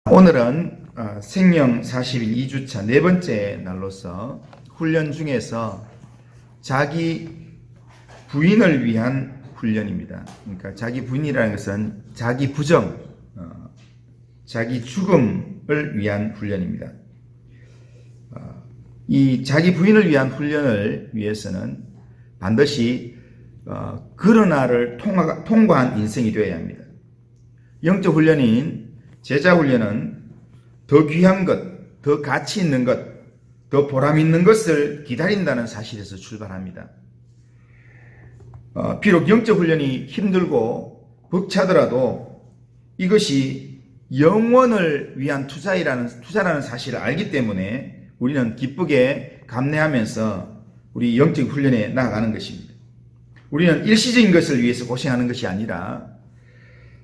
오늘은 생명 40일 2주차 네 번째 날로서 훈련 중에서 자기 부인을 위한 훈련입니다. 그러니까 자기 부인이라는 것은 자기 부정, 자기 죽음을 위한 훈련입니다. 이 자기 부인을 위한 훈련을 위해서는 반드시 그러나를 통과한 인생이 되어야 합니다. 영적 훈련인 제자 훈련은 더 귀한 것, 더 가치 있는 것, 더 보람 있는 것을 기다린다는 사실에서 출발합니다. 비록 영적 훈련이 힘들고 벅차더라도 이것이 영원을 위한 투자라는 사실을 알기 때문에 우리는 기쁘게 감내하면서 우리 영적 훈련에 나아가는 것입니다. 우리는 일시적인 것을 위해서 고생하는 것이 아니라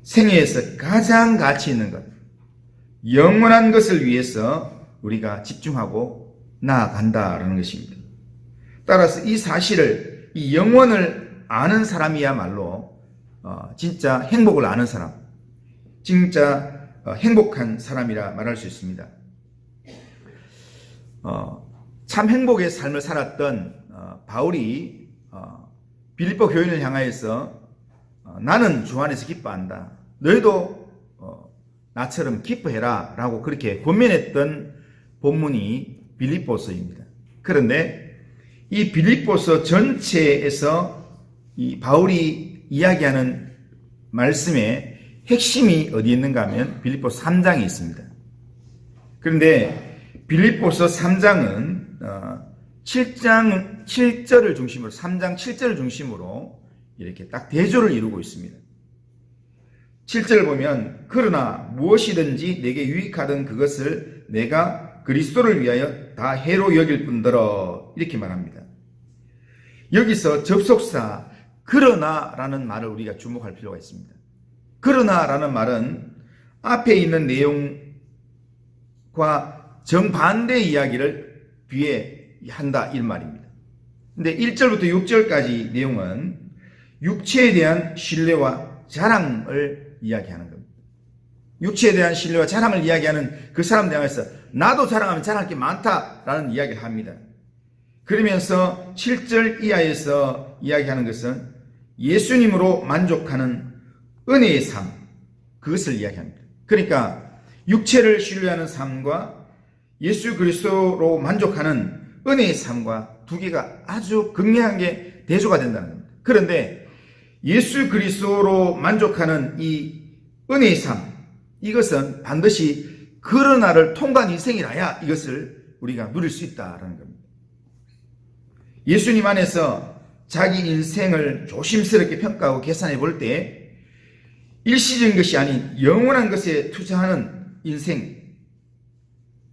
생애에서 가장 가치 있는 것, 영원한 것을 위해서 우리가 집중하고 나아간다라는 것입니다. 따라서 이 사실을, 이 영원을 아는 사람이야말로 진짜 행복을 아는 사람, 진짜 행복한 사람이라 말할 수 있습니다. 참 행복의 삶을 살았던 바울이 빌립보 교인을 향하여서 나는 주 안에서 기뻐한다. 너희도 나처럼 기뻐해라 라고 그렇게 권면했던 본문이 빌립보서입니다. 그런데 이 빌립보서 전체에서 이 바울이 이야기하는 말씀의 핵심이 어디 있는가 하면 빌립보서 3장에 있습니다. 그런데 빌립보서 3장은 7절을 중심으로 3장 7절을 중심으로 이렇게 딱 대조를 이루고 있습니다. 7절을 보면 그러나 무엇이든지 내게 유익하던 그것을 내가 그리스도를 위하여 다 해로 여길 뿐더러 이렇게 말합니다. 여기서 접속사 그러나라는 말을 우리가 주목할 필요가 있습니다. 그러나라는 말은 앞에 있는 내용과 정반대의 이야기를 뒤에 한다 이 말입니다. 근데 1절부터 6절까지 내용은 육체에 대한 신뢰와 자랑을 이야기하는 겁니다. 육체에 대한 신뢰와 자랑을 이야기하는 그 사람 대해서 나도 자랑하면 자랑할 게 많다라는 이야기를 합니다. 그러면서 7절 이하에서 이야기하는 것은 예수님으로 만족하는 은혜의 삶, 그것을 이야기합니다. 그러니까 육체를 신뢰하는 삶과 예수 그리스도로 만족하는 은혜의 삶과 두 개가 아주 극명하게 대조가 된다는 겁니다. 그런데 예수 그리스도로 만족하는 이 은혜의 삶, 이것은 반드시 그러나를 통과한 인생이라야 이것을 우리가 누릴 수 있다는 겁니다. 예수님 안에서 자기 인생을 조심스럽게 평가하고 계산해 볼 때 일시적인 것이 아닌 영원한 것에 투자하는 인생,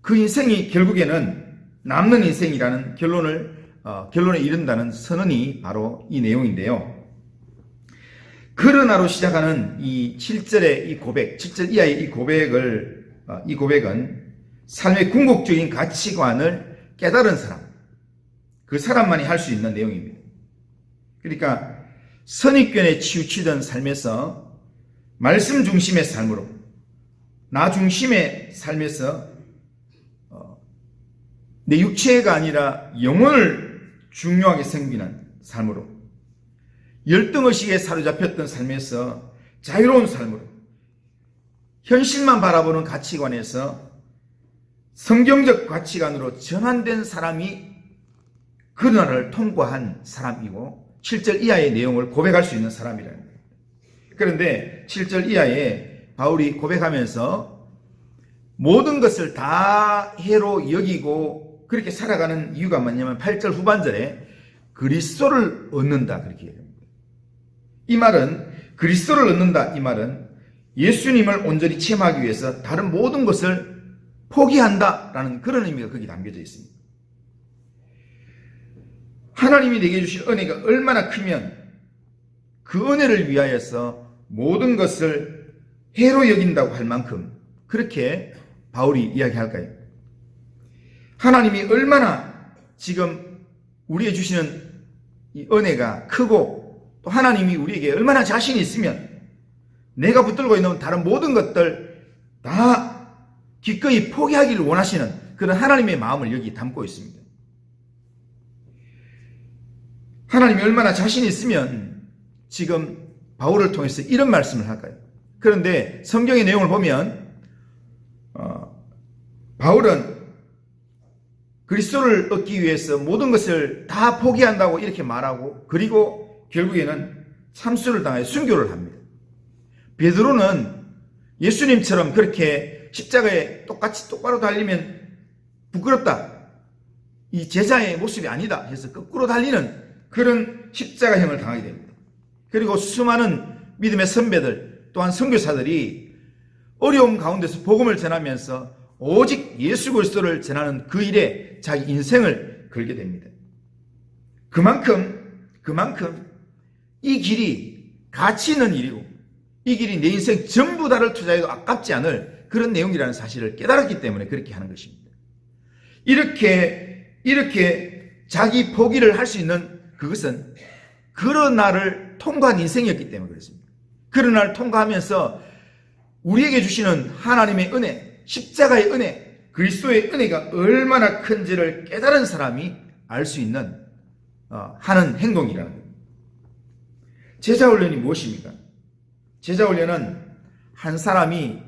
그 인생이 결국에는 남는 인생이라는 결론에 이른다는 선언이 바로 이 내용인데요. 그러나로 시작하는 이 7절의 이 고백, 7절 이하의 이 고백은 삶의 궁극적인 가치관을 깨달은 사람, 그 사람만이 할 수 있는 내용입니다. 그러니까 선입견에 치우치던 삶에서 말씀 중심의 삶으로, 나 중심의 삶에서 내 육체가 아니라 영혼을 중요하게 생기는 삶으로, 열등의식에 사로잡혔던 삶에서 자유로운 삶으로, 현실만 바라보는 가치관에서 성경적 가치관으로 전환된 사람이 그러나를 통과한 사람이고 7절 이하의 내용을 고백할 수 있는 사람이라는 거예요. 그런데 7절 이하에 바울이 고백하면서 모든 것을 다 해로 여기고 그렇게 살아가는 이유가 뭐냐면 8절 후반절에 그리스도를 얻는다 그렇게 얘기합니다. 이 말은 그리스도를 얻는다 이 말은 예수님을 온전히 체험하기 위해서 다른 모든 것을 포기한다라는 그런 의미가 거기 담겨져 있습니다. 하나님이 내게 주신 은혜가 얼마나 크면 그 은혜를 위하여서 모든 것을 해로 여긴다고 할 만큼 그렇게 바울이 이야기할까요? 하나님이 얼마나 지금 우리에게 주시는 이 은혜가 크고 또 하나님이 우리에게 얼마나 자신이 있으면 내가 붙들고 있는 다른 모든 것들 다 기꺼이 포기하기를 원하시는 그런 하나님의 마음을 여기 담고 있습니다. 하나님이 얼마나 자신이 있으면 지금 바울을 통해서 이런 말씀을 할까요? 그런데 성경의 내용을 보면 바울은 그리스도를 얻기 위해서 모든 것을 다 포기한다고 이렇게 말하고, 그리고 결국에는 참수를 당해 순교를 합니다. 베드로는 예수님처럼 그렇게 십자가에 똑같이 똑바로 달리면 부끄럽다, 이 제자의 모습이 아니다 해서 거꾸로 달리는 그런 십자가형을 당하게 됩니다. 그리고 수많은 믿음의 선배들 또한 선교사들이 어려움 가운데서 복음을 전하면서 오직 예수 그리스도를 전하는 그 일에 자기 인생을 걸게 됩니다. 그만큼 이 길이 가치 있는 일이고, 이 길이 내 인생 전부 다를 투자해도 아깝지 않을 그런 내용이라는 사실을 깨달았기 때문에 그렇게 하는 것입니다. 이렇게 자기 포기를 할 수 있는 그것은 그런 날을 통과한 인생이었기 때문에 그렇습니다. 그런 날을 통과하면서 우리에게 주시는 하나님의 은혜, 십자가의 은혜, 그리스도의 은혜가 얼마나 큰지를 깨달은 사람이 알 수 있는 하는 행동이라는 겁니다. 제자훈련이 무엇입니까? 제자훈련은 한 사람이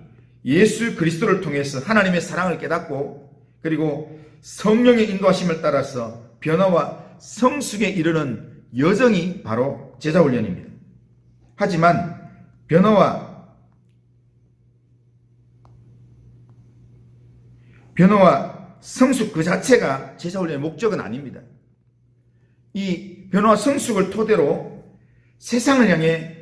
예수 그리스도를 통해서 하나님의 사랑을 깨닫고, 그리고 성령의 인도하심을 따라서 변화와 성숙에 이르는 여정이 바로 제자훈련입니다. 하지만 변화와 성숙 그 자체가 제자훈련의 목적은 아닙니다. 이 변화와 성숙을 토대로 세상을 향해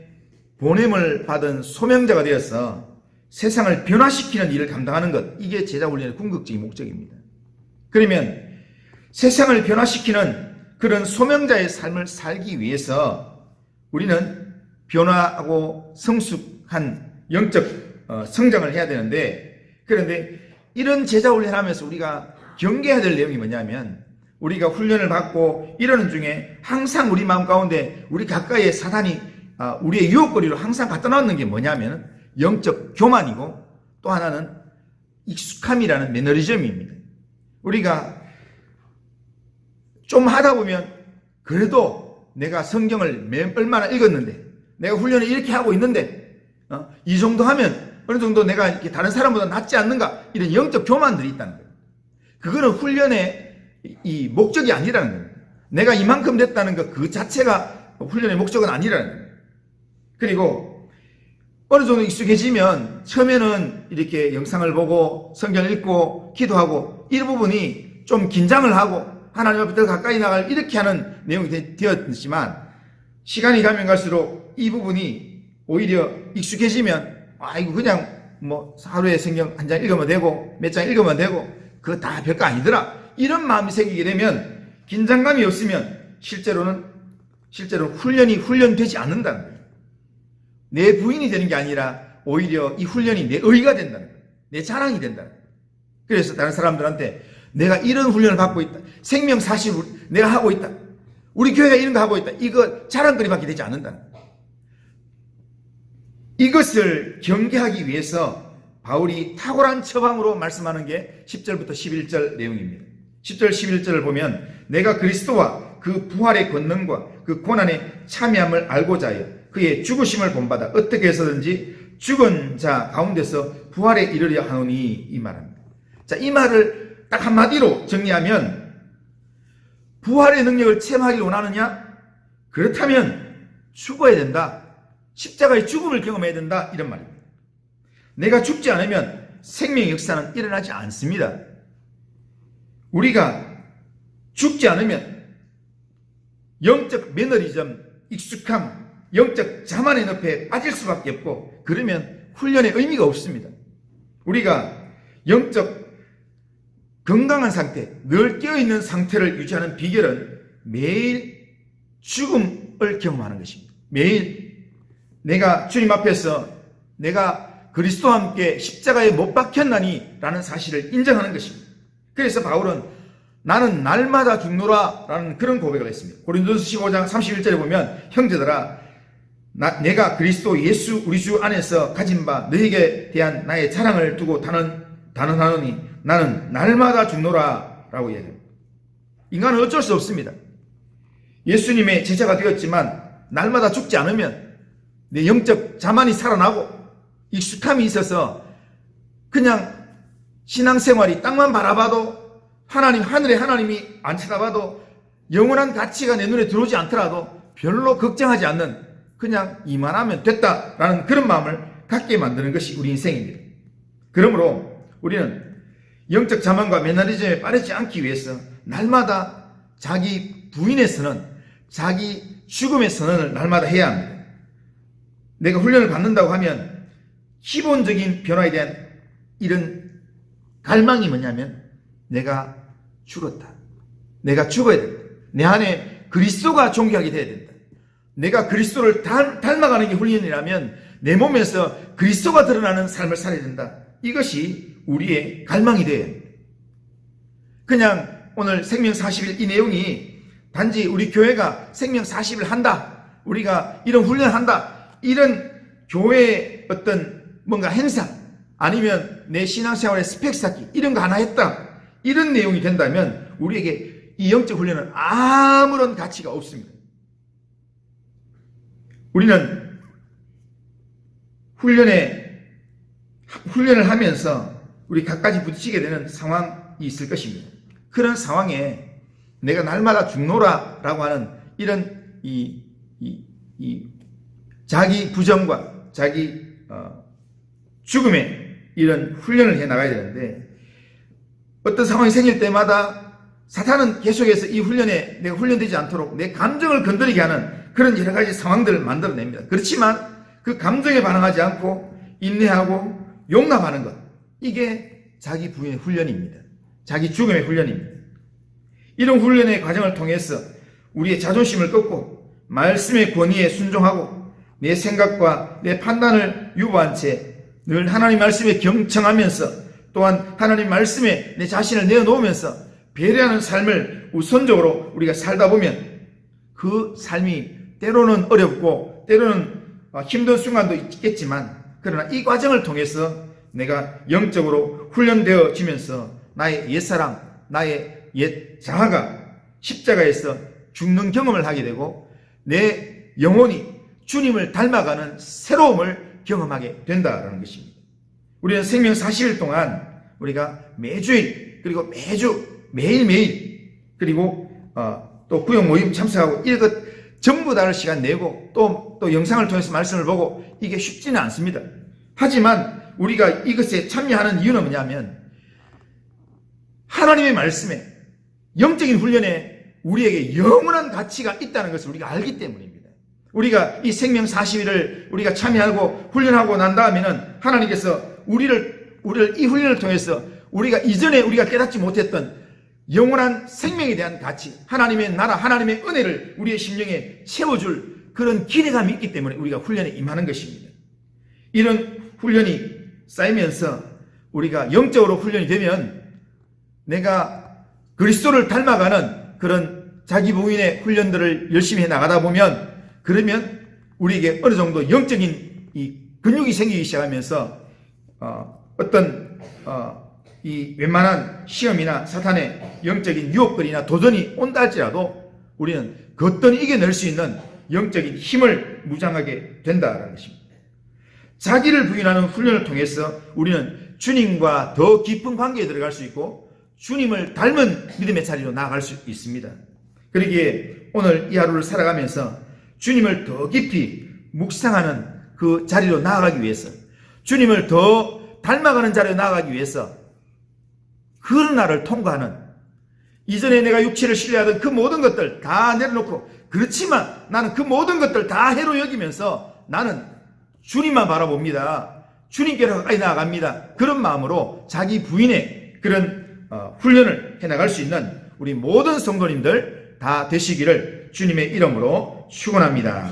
보냄을 받은 소명자가 되어서 세상을 변화시키는 일을 감당하는 것, 이게 제자훈련의 궁극적인 목적입니다. 그러면 세상을 변화시키는 그런 소명자의 삶을 살기 위해서 우리는 변화하고 성숙한 영적 성장을 해야 되는데, 그런데 이런 제자훈련을 하면서 우리가 경계해야 될 내용이 뭐냐면, 우리가 훈련을 받고 이러는 중에 항상 우리 마음 가운데 우리 가까이에 사단이 우리의 유혹거리로 항상 갖다 놓는 게 뭐냐면 영적 교만이고, 또 하나는 익숙함이라는 매너리즘입니다. 우리가 좀 하다 보면 그래도 내가 성경을 얼마나 읽었는데, 내가 훈련을 이렇게 하고 있는데 이 정도 하면 어느 정도 내가 이렇게 다른 사람보다 낫지 않는가, 이런 영적 교만들이 있다는 거예요. 그거는 훈련의 이 목적이 아니라는 거예요. 내가 이만큼 됐다는 것 그 자체가 훈련의 목적은 아니라는 거예요. 그리고 어느 정도 익숙해지면 처음에는 이렇게 영상을 보고 성경을 읽고 기도하고 이 부분이 좀 긴장을 하고 하나님 앞에 더 가까이 나갈 이렇게 하는 내용이 되었지만, 시간이 가면 갈수록 이 부분이 오히려 익숙해지면 이거 그냥 뭐 하루에 성경 한 장 읽으면 되고 몇 장 읽으면 되고 그거 다 별거 아니더라, 이런 마음이 생기게 되면 긴장감이 없으면 실제로는 훈련되지 않는다는 거예요. 내 부인이 되는 게 아니라 오히려 이 훈련이 내 의가 된다는 거예요. 내 자랑이 된다는 거예요. 그래서 다른 사람들한테 내가 이런 훈련을 받고 있다, 생명 40 내가 하고 있다, 우리 교회가 이런 거 하고 있다, 이거 자랑거리밖에 되지 않는다는 거예요. 이것을 경계하기 위해서 바울이 탁월한 처방으로 말씀하는 게 10절부터 11절 내용입니다. 10절 11절을 보면 내가 그리스도와 그 부활의 권능과 그 고난의 참여함을 알고자 하여 그의 죽으심을 본받아 어떻게 해서든지 죽은 자 가운데서 부활에 이르려 하노니, 이 말합니다. 자, 이 말을 딱 한마디로 정리하면, 부활의 능력을 체험하기를 원하느냐? 그렇다면 죽어야 된다. 십자가의 죽음을 경험해야 된다, 이런 말입니다. 내가 죽지 않으면 생명의 역사는 일어나지 않습니다. 우리가 죽지 않으면 영적 매너리즘, 익숙함, 영적 자만의 늪에 빠질 수밖에 없고, 그러면 훈련의 의미가 없습니다. 우리가 영적 건강한 상태, 늘 깨어있는 상태를 유지하는 비결은 매일 죽음을 경험하는 것입니다. 매일 내가 주님 앞에서 내가 그리스도와 함께 십자가에 못 박혔나니 라는 사실을 인정하는 것입니다. 그래서 바울은 나는 날마다 죽노라 라는 그런 고백을 했습니다. 고린도서 15장 31절에 보면, 형제들아 내가 그리스도 예수 우리 주 안에서 가진 바 너에게 대한 나의 자랑을 두고 다는 단언하노니 나는 날마다 죽노라 라고 이야기합니다. 인간은 어쩔 수 없습니다. 예수님의 제자가 되었지만 날마다 죽지 않으면 내 영적 자만이 살아나고 익숙함이 있어서 그냥 신앙생활이 땅만 바라봐도 하나님, 하늘의 하나님이 안 쳐다봐도 영원한 가치가 내 눈에 들어오지 않더라도 별로 걱정하지 않는, 그냥 이만하면 됐다라는 그런 마음을 갖게 만드는 것이 우리 인생입니다. 그러므로 우리는 영적 자만과 매너리즘에 빠르지 않기 위해서 날마다 자기 부인의 선언, 자기 죽음의 선언을 날마다 해야 합니다. 내가 훈련을 받는다고 하면 기본적인 변화에 대한 이런 갈망이 뭐냐면 내가 죽었다. 내가 죽어야 된다. 내 안에 그리스도가 존귀하게 돼야 된다. 내가 그리스도를 닮아가는 게 훈련이라면 내 몸에서 그리스도가 드러나는 삶을 살아야 된다. 이것이 우리의 갈망이 돼야 합니다. 그냥 오늘 생명 40일 이 내용이 단지 우리 교회가 생명 40일 한다, 우리가 이런 훈련한다, 이런 교회의 어떤 뭔가 행사 아니면 내 신앙생활의 스펙 쌓기 이런 거 하나 했다, 이런 내용이 된다면 우리에게 이 영적 훈련은 아무런 가치가 없습니다. 우리는 훈련을 하면서 우리 갖가지 부딪히게 되는 상황이 있을 것입니다. 그런 상황에 내가 날마다 죽노라 라고 하는 이런 자기 부정과 자기 죽음의 이런 훈련을 해 나가야 되는데, 어떤 상황이 생길 때마다 사탄은 계속해서 이 훈련에 내가 훈련되지 않도록 내 감정을 건드리게 하는 그런 여러 가지 상황들을 만들어냅니다. 그렇지만 그 감정에 반응하지 않고 인내하고 용납하는 것, 이게 자기 부인의 훈련입니다. 자기 죽음의 훈련입니다. 이런 훈련의 과정을 통해서 우리의 자존심을 꺾고 말씀의 권위에 순종하고 내 생각과 내 판단을 유보한 채 늘 하나님 말씀에 경청하면서 또한 하나님 말씀에 내 자신을 내어놓으면서 배려하는 삶을 우선적으로 우리가 살다 보면 그 삶이 때로는 어렵고 때로는 힘든 순간도 있겠지만, 그러나 이 과정을 통해서 내가 영적으로 훈련되어지면서 나의 옛사람, 나의 옛 자아가 십자가에서 죽는 경험을 하게 되고 내 영혼이 주님을 닮아가는 새로움을 경험하게 된다는 것입니다. 우리는 생명 40일 동안 우리가 매주일, 그리고 매주 매일매일, 그리고 또 구역 모임 참석하고 이것 전부 다를 시간 내고 또 영상을 통해서 말씀을 보고, 이게 쉽지는 않습니다. 하지만 우리가 이것에 참여하는 이유는 뭐냐면 하나님의 말씀에, 영적인 훈련에 우리에게 영원한 가치가 있다는 것을 우리가 알기 때문입니다. 우리가 이 생명 40일을 우리가 참여하고 훈련하고 난 다음에는 하나님께서 우리를 이 훈련을 통해서 우리가 이전에 우리가 깨닫지 못했던 영원한 생명에 대한 가치, 하나님의 나라, 하나님의 은혜를 우리의 심령에 채워줄 그런 기대감이 있기 때문에 우리가 훈련에 임하는 것입니다. 이런 훈련이 쌓이면서 우리가 영적으로 훈련이 되면 내가 그리스도를 닮아가는 그런 자기 부인의 훈련들을 열심히 해 나가다 보면, 그러면 우리에게 어느 정도 영적인 이 근육이 생기기 시작하면서 어떤 이 웬만한 시험이나 사탄의 영적인 유혹들이나 도전이 온다 할지라도 우리는 거뜬히 이겨낼 수 있는 영적인 힘을 무장하게 된다는 것입니다. 자기를 부인하는 훈련을 통해서 우리는 주님과 더 깊은 관계에 들어갈 수 있고 주님을 닮은 믿음의 자리로 나아갈 수 있습니다. 그러기에 오늘 이 하루를 살아가면서 주님을 더 깊이 묵상하는 그 자리로 나아가기 위해서, 주님을 더 닮아가는 자리로 나아가기 위해서 그 날을 통과하는, 이전에 내가 육체를 신뢰하던 그 모든 것들 다 내려놓고, 그렇지만 나는 그 모든 것들 다 해로 여기면서 나는 주님만 바라봅니다. 주님께로 가까이 나아갑니다. 그런 마음으로 자기 부인의 그런 훈련을 해나갈 수 있는 우리 모든 성도님들 다 되시기를 주님의 이름으로 축원합니다.